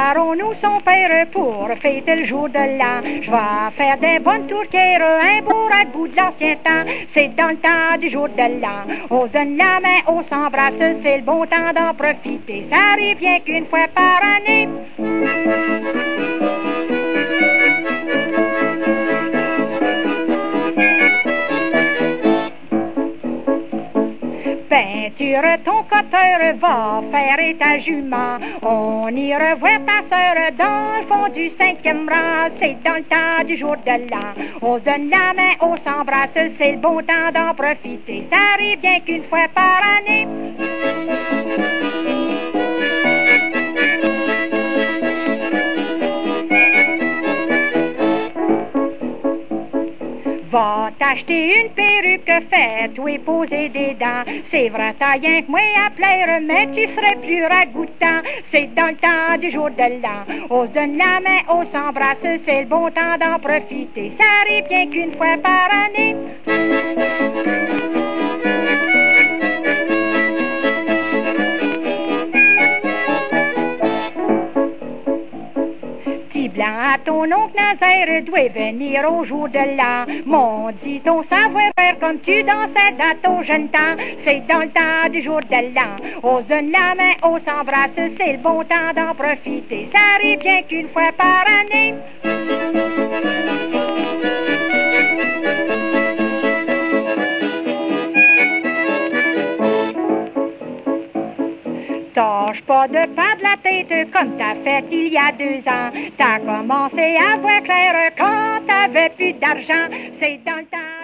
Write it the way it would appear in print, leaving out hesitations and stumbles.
préparons-nous son père pour fêter le jour de l'an. Je vais faire des bonnes tourtières, un beau ragoût de l'ancien temps. C'est dans le temps du jour de l'an. On se donne la main, on s'embrasse, c'est le bon temps d'en profiter. Ça arrive bien qu'une fois par année. Peinture ton coteur, va faire ta jument. On y revoit ta sœur dans le fond du 5e rang. C'est dans le temps du jour de l'an. On se donne la main, on s'embrasse, c'est le bon temps d'en profiter. Ça arrive bien qu'une fois par année. Va t'acheter une perruque, fais-toi poser des dents. C'est vrai, t'as rien que moi à plaire, mais tu serais plus ragoûtant. C'est dans le temps du jour de l'an. On se donne la main, on s'embrasse, c'est le bon temps d'en profiter. Ça arrive bien qu'une fois par année. Blanc à ton oncle Nazaire doit venir au jour de l'an. Mon dit ton savoir-faire comme tu dansais dans ton jeune temps. C'est dans le temps du jour de l'an. On se donne la main, on s'embrasse, c'est le bon temps d'en profiter. Ça arrive bien qu'une fois par année. Tâche pas de perdre la tête comme t'as fait il y a 2 ans. T'as commencé à voir clair quand t'avais plus d'argent. C'est dans le temps.